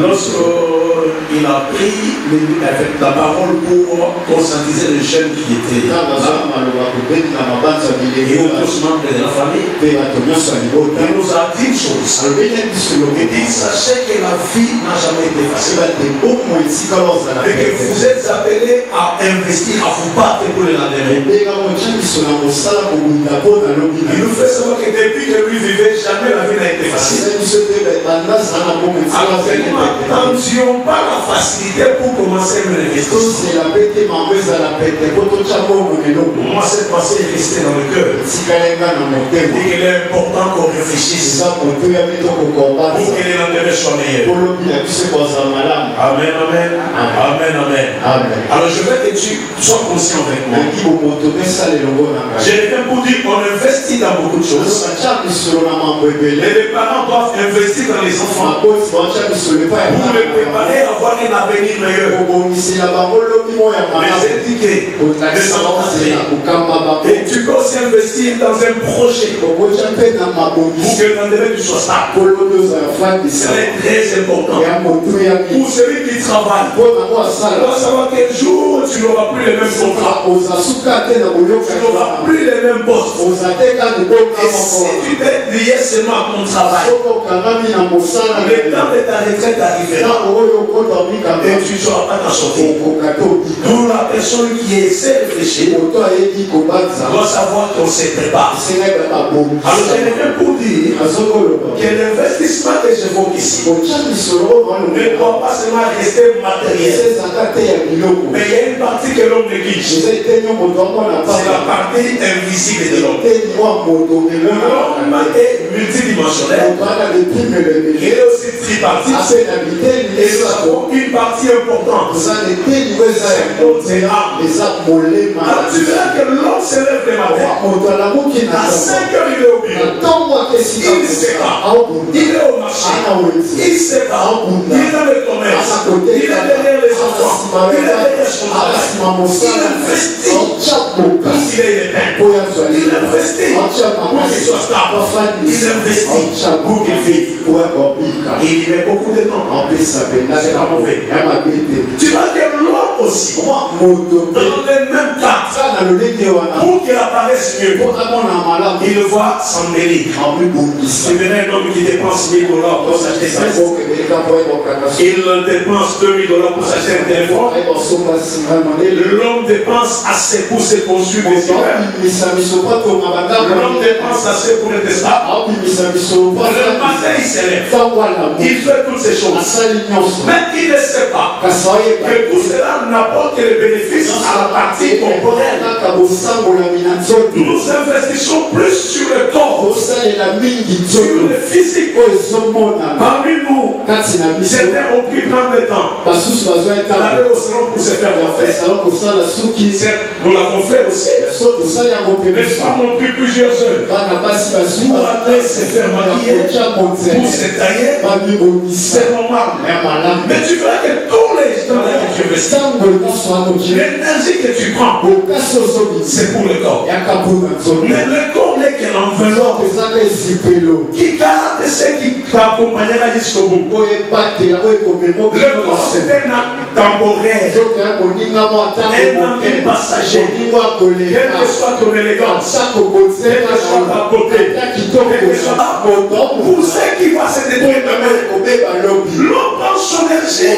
Lorsqu'il a pris la parole pour conscientiser les jeunes qui étaient là, et d'autres membres de la famille, il nous a dit une chose. Il dit, sachez que la vie n'a jamais été facile. Et que vous êtes appelés à investir, à vous battre pour le lendemain. Il nous fait savoir que depuis que lui vivait, jamais la vie n'a été facile. Alors, n'attendions pas la facilité pour commencer à investir. Moi, cette pensée est restée dans le cœur. Et qu'il est important qu'on réfléchisse pour que les lendemains soient meilleurs. Amen, amen. Amen, amen. Alors, je veux que tu sois conscient avec moi. Je reviens pour dire qu'on investit dans beaucoup de choses. Les parents doivent investir dans les enfants pour les préparer à avoir un avenir meilleur. Les éduquer, les encourager. Et tu peux aussi investir dans un projet pour que l'endemain tu sois stable. C'est très important. Pour celui qui travaille, tu dois savoir qu'un jour tu n'auras plus les mêmes contrats. Tu n'auras plus les mêmes postes. Et si tu t'es lié seulement à ton travail, le temps de ta retraite arrivera et tu ne sauras pas t'en sortir. D'où la personne qui essaie de réfléchir doit savoir qu'on se prépare. Alors je viens pour dire que l'investissement que j'évoque ici ne doit pas seulement rester matériel, mais il y a une partie que l'homme néglige. C'est la partie invisible de l'homme. L'homme est multidimensionnel. Il est aussi tripartite. Et nous avons une partie importante. C'est l'âme. Alors tu verras que l'homme se lève le matin. À 5 heures, il est au bureau. Il ne sait pas. Il est au marché. Il ne sait pas. Il est dans le commerce. Il est derrière les enfants. Il est derrière son travail. Il investit pour qu'il ait les pains. Il investit pour qu'il soit stable. Il investit pour qu'il vive. Et il met beaucoup de temps. C'est pas mauvais. Tu vois que l'homme aussi, dans le même cas, pour qu'il apparaisse mieux, il voit s'en mêler. C'est un homme qui dépense $1000 pour s'acheter ça. Il dépense $2000 pour s'acheter un téléphone. L'homme dépense assez pour se construire des immeubles. L'homme dépense assez pour être stable. Le matin, il se lève. Il fait toutes ces choses. Mais il ne sait pas que tout cela n'apporte que les bénéfices à la partie corporelle. Nous investissons plus sur le corps, sur le physique. Parmi nous, certains ont pris plein de temps d'aller au salon pour se faire coiffer. Nous l'avons fait aussi. Les femmes ont pris plusieurs heures pour aller se faire maquiller, pour se tailler. C'est normal. Mais tu verras que tous les temps que tu investis, l'énergie que tu prends, c'est pour le corps. Mais le corps n'est qu'un enveloppe qui garde ce qui t'accompagnera jusqu'au bout. Le corps, c'est un acte temporaire, un acte passager. Quelle que soit ton élégance, quelle que soit ta beauté, pour ceux qui vont se détruire demain, l'homme prend son énergie,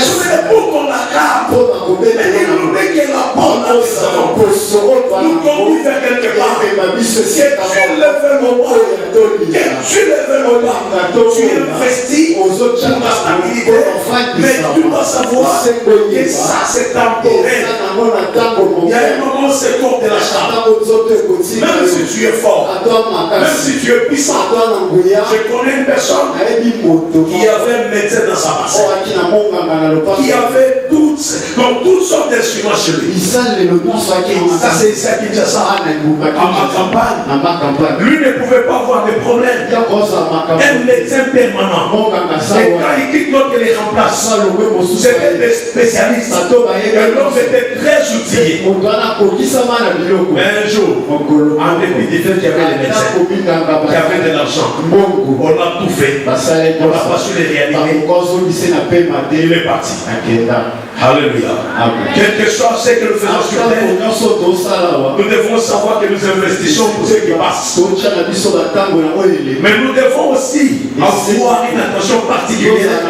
c'est pour qu'on accorde. Mais il nous dit que la bonne maison, nous conduit vers quelque part. Que tu lèves le bas, tu investis pour ta stabilité, mais tu dois savoir que ça c'est temporaire. Il y a un moment où c'est comme de la charge. Même si tu es fort, même si tu es puissant, je connais une personne qui avait un médecin dans sa passée, qui avait toutes sortes d'instruments chez lui. Ça, c'est ça qui dit ça. À ma campagne. Lui ne pouvait pas avoir de problème. Un médecin permanent. Et quand il quitte l'autre, il les remplace. C'était des spécialistes. Et l'homme était très outillé. Mais un jour, en dépit du fait qu'il y avait des médecins, qu'il y avait de l'argent, on a tout fait. On n'a pas su les réanimer. Il est parti. Alléluia. Quelque chose, c'est que nous faisons sur terre. Nous devons savoir que nous investissons pour ce qui passe. Mais nous devons aussi avoir une attention particulière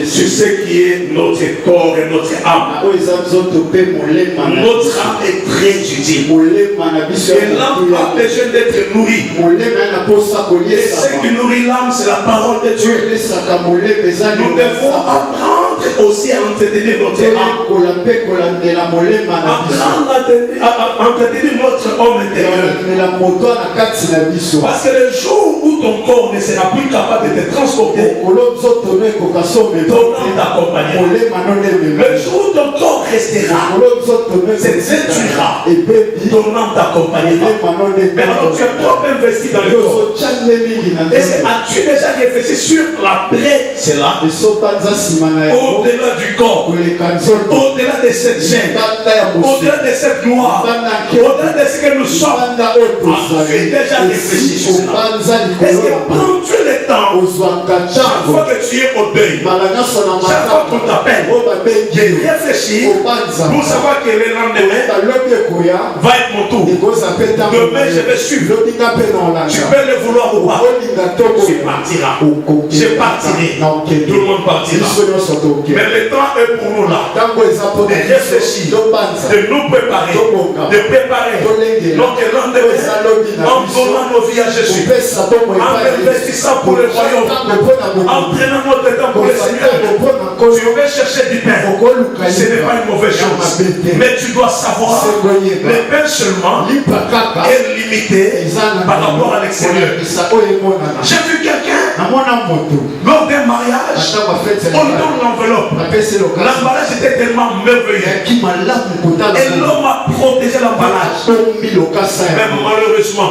sur ce qui est notre corps et notre âme. Notre âme est très utile. Et l'âme a besoin d'être nourrie. Et ce qui nourrit l'âme, c'est la parole de Dieu. Nous devons apprendre aussi à entretenir notre âme. À entretenir notre homme intérieur. Parce que le jour où ton corps ne sera plus capable de te transporter, ton âme t'accompagnera. Le jour où ton corps restera, se détruira, ton âme t'accompagnera. Maintenant, tu es trop investi dans le corps. As-tu déjà réfléchi sur l'après cela? Au-delà du corps, au-delà de cette chaîne, au-delà de cette gloire, au-delà de ce que nous sommes, as-tu déjà réfléchi sur cela? Est-ce que prends-tu le temps, chaque fois que tu es au deuil, chaque fois qu'on t'appelle, de réfléchir pour savoir que le lendemain va être mon tour. Demain, je vais suivre. Tu peux le vouloir ou pas. Tu partiras. Je partirai. Tout le monde partira. Mais le temps est pour nous là. De réfléchir, de nous préparer, de préparer notre lendemain en donnant nos vies à Jésus, en investissant pour le royaume, en prenant notre temps pour le Seigneur. Tu veux chercher du pain, ce n'est pas une mauvaise chose. Mais tu dois savoir, le pain seulement est limité par rapport à l'extérieur. J'ai vu quelqu'un lors d'un mariage, on donne l'enveloppe. L'emballage était tellement merveilleux. Et l'homme a protégé l'emballage. Mais malheureusement,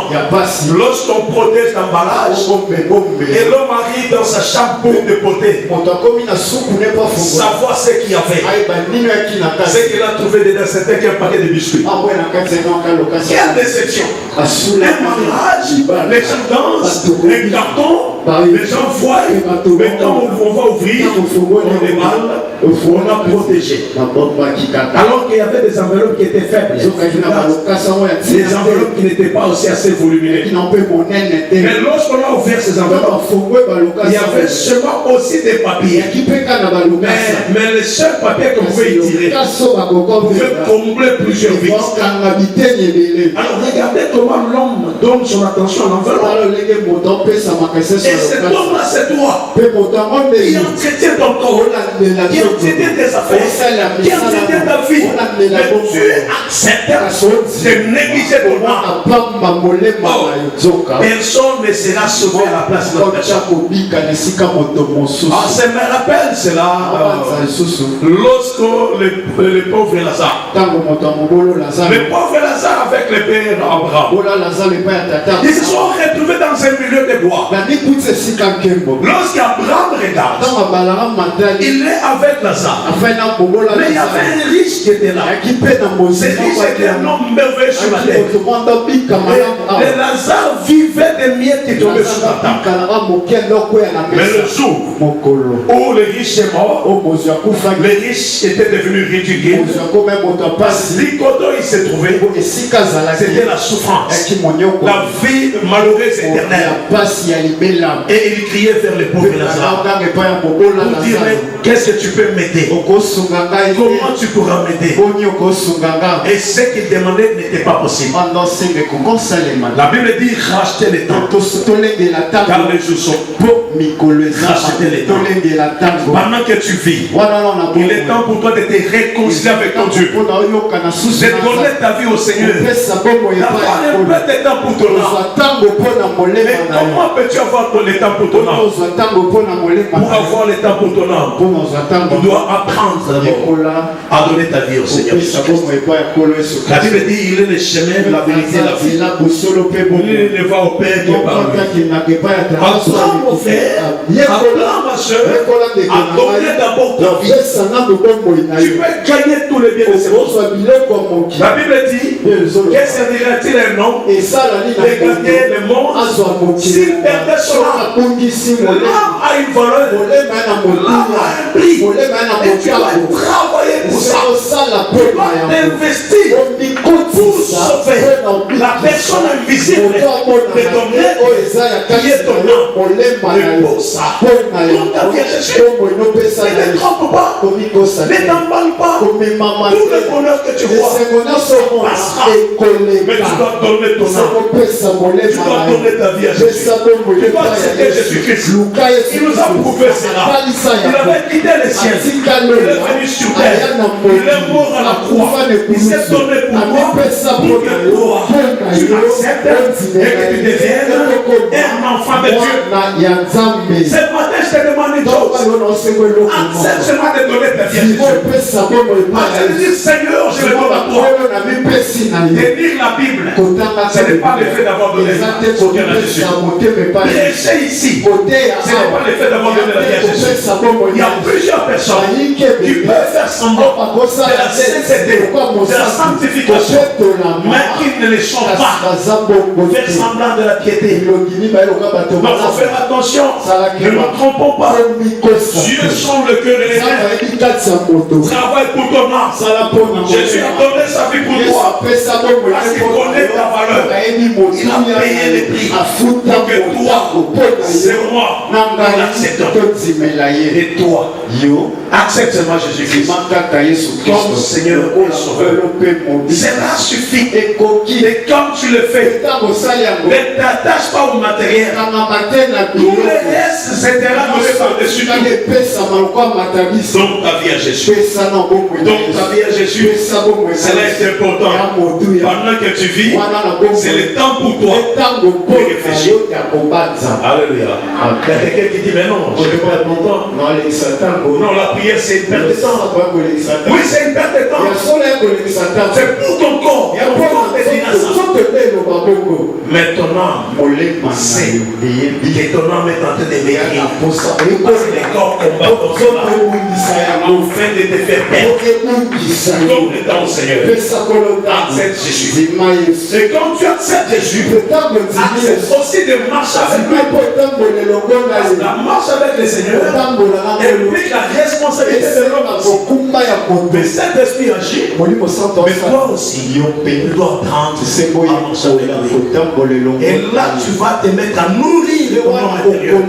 lorsqu'on protège l'emballage, et l'homme arrive dans sa chambre pour dépoter, savoir ce qu'il y avait. Ce qu'il a trouvé dedans, c'était qu'un paquet de biscuits. Quelle déception! Un mariage, les gens dansent, un carton, les gens voient, mais quand on va ouvrir, on déballe, on a protégé. Alors qu'il y avait des enveloppes qui étaient faibles, des enveloppes qui n'étaient pas aussi assez volumineuses. Mais lorsqu'on a ouvert ces enveloppes, il y avait seulement aussi des papiers. Mais le seul papier qu'on pouvait tirer pouvait combler plusieurs vies. Alors regardez comment l'homme donne son attention à l'enveloppe. Et cet homme-là, c'est toi qui entretient ton corps, qui entretient tes affaires, qui entretient ta vie. Mais tu acceptes de négliger ton âme. Personne ne sera sauvé à la place de l'autre personne. Ça me rappelle cela lorsque le pauvre Lazare, le pauvre Lazare avec le père Abraham, ils se sont retrouvés dans un milieu de bois. Lorsqu'Abraham regarde, il est avec Lazare. Mais il y avait un riche qui était là. Ce riche était un homme merveilleux sur la terre. Et Lazare vivait des miettes qui tombaient sur la table. Mais le jour où le riche est mort, le riche était devenu ridicule. Parce que il s'est trouvé, c'était la souffrance, la vie malheureuse éternelle. Et il criait vers le pauvre Lazare pour dire, qu'est-ce que tu peux m'aider? Comment tu pourras m'aider? Et ce qu'il demandait n'était pas possible. La Bible dit racheter les temps, car les jours sont beaux. Racheter les temps. Pendant que tu vis, il est temps pour toi de te réconcilier avec ton Dieu, de donner ta vie au Seigneur, d'avoir un peu de temps pour ton âme. Mais comment peux-tu avoir le temps pour ton âme? Pour avoir le temps pour ton âme, tu dois apprendre d'abord à donner ta vie au Seigneur. La Bible dit il est le chemin, la vérité et la vie. Il ne va au Père que par lui. Apprends mon frère, apprends ma soeur, à donner d'abord ta vie. Tu peux gagner tous les biens de ce monde. La Bible dit que servira-t-il un homme de gagner le monde s'il perdait son âme? L'âme a une valeur, l'âme a un prix, et tu dois travailler pour ça. Tu dois t'investir pour sauver la personne invisible de ton être qui est ton âme. Mais pour ça, comme ta vie est Jésus, ne te trompe pas, ne t'emballe pas. Tout le bonheur que tu vois passera. Mais tu dois donner ton âme. Tu dois donner ta vie à Jésus. Tu dois accepter Jésus-Christ. Il nous a prouvé cela. Il avait quitté les siens. Il est venu sur terre. Il est mort à la croix. Il s'est donné pour moi. Pour que toi, tu acceptes et que tu deviennes un enfant de Dieu. Ce matin, je te demande une chose. Accepte seulement de donner ta vie à Jésus. Accepte de dire Seigneur, je demande à toi. De lire la Bible, ce n'est pas le fait d'avoir donné son cœur à Jésus. Prêcher ici, ce n'est pas le fait d'avoir donné la vie à Jésus. Il y a plusieurs personnes qui peuvent faire semblant de la sainteté, de la sanctification, mais qui ne le sont pas. Faire semblant de la piété. Donc, il faut faire attention. Ne nous trompons pas. Dieu sonde le cœur et les mains. Travaille pour ton âme. Jésus a donné sa vie pour toi. Parce qu'il connaît ta valeur. Il a payé les prix pour que toi, c'est moi, nous l'acceptons. Et toi, accepte-moi Jésus-Christ comme Seigneur et Sauveur. Cela suffit. Et comme tu le fais, ne t'attache pas au matériel. Tout le reste s'étera donné par-dessus tout. Donc ta vie à Jésus. Donc ta vie à Jésus. Cela est important. Pendant que tu vis, c'est le temps pour toi pour réfléchir. Alléluia. Il y a quelqu'un qui dit mais non, je ne vais pas être longtemps. Non, la prière c'est une perte de temps. Oui, c'est une perte de temps. C'est pour ton corps. Ton corps définit ça. Mais ton âme sait que ton âme est en train de maigrir. Parce que les corps combattent ton cela afin de te faire perdre. Donne le temps au Seigneur. Accepte Jésus. Et quand tu acceptes Jésus, accepte aussi de marcher avec lui. La marche avec le Seigneur implique la responsabilité de l'homme. Mais cet esprit agit. Mais toi aussi, tu dois apprendre à marcher avec lui. Et là, tu vas te mettre à nourrir ton homme intérieur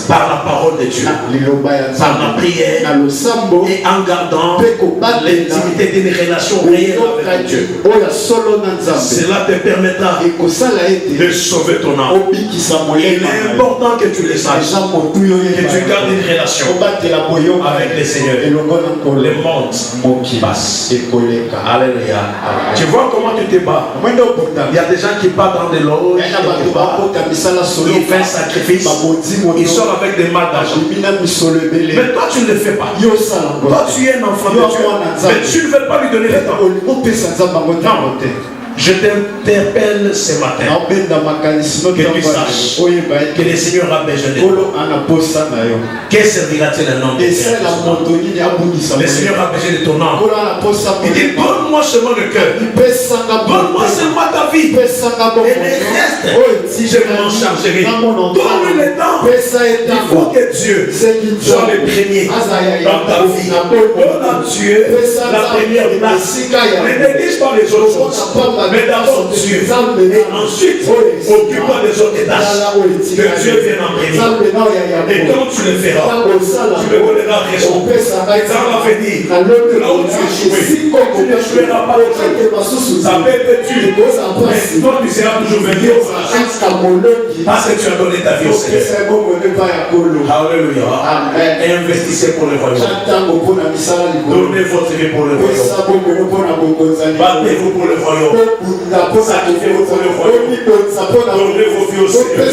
par la parole de Dieu, par la prière et en gardant l'intimité d'une relation réelle avec Dieu. Cela te permettra de sauver ton âme. Il est important que tu le saches, que tu gardes une relation avec le Seigneur. Le monde qui passe. Alléluia. Tu vois comment tu te bats. Il y a des gens qui battent dans des loges, ils font un sacrifice, ils sortent avec des malles d'argent. Mais toi tu ne le fais pas. Toi tu es un enfant de Dieu, mais tu ne veux pas lui donner le temps. Non. Je t'interpelle ce matin que tu saches que le Seigneur a besoin de toi. Que servira-t-il un homme de Dieu? Le Seigneur a besoin de ton âme. Il dit donne-moi seulement le cœur, donne-moi seulement ta vie, et le reste si je m'en chargerai. Donne-lui le temps. Il faut que Dieu soit le premier dans ta vie. Donne à Dieu la première place. Ne néglige pas les autres choses. Mais d'abord Dieu. Et ensuite, occupe-toi des autres tâches. Que Dieu vienne en premier. Et quand tu le feras, tu me donneras raison. Et ça va venir. Là où tu échoues, tu n'échoueras pas autre. Ça peut être dur. Mais toi, tu seras toujours venu au parce que tu as donné ta vie au Seigneur. Alléluia. Et investissez pour le royaume. Donnez votre vie pour le royaume. Battez-vous pour le royaume. Sacrifiez-vous pour le royaume. Donnez vos vies au Seigneur.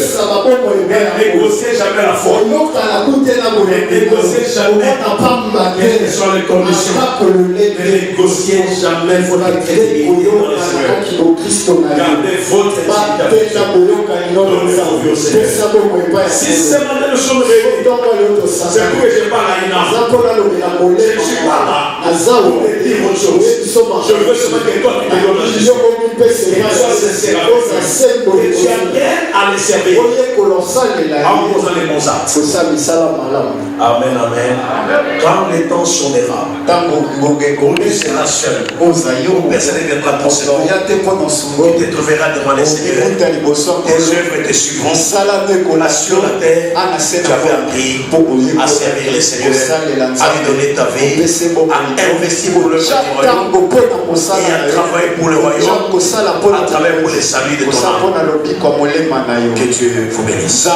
Ne négociez jamais la foi. Ne négociez jamais quelles que soient les conditions. Ne négociez jamais votre crédibilité dans le Seigneur. Gardez votre éducation. Donnez vos vies au Seigneur. Si c'est maintenant le son réuni, c'est pour que je parle à une âme. Je ne suis pas là pour te dire autre chose. Je veux seulement que toi tu me donnes la vision. Et toi c'est la chose. Et tu apprennes à les servir en posant les bons actes. Amen, amen. Quand les temps sonnera, tu seras seul. Personne ne viendra pour ce moment. Tu te trouveras devant les seigneurs. Tes œuvres te suivront. Sur la terre, tu avais appris à servir les seigneurs, à lui donner ta vie, à investir pour le royaume et à travailler pour le royaume, à travailler pour les saluts de ton âme. Que Dieu vous bénisse.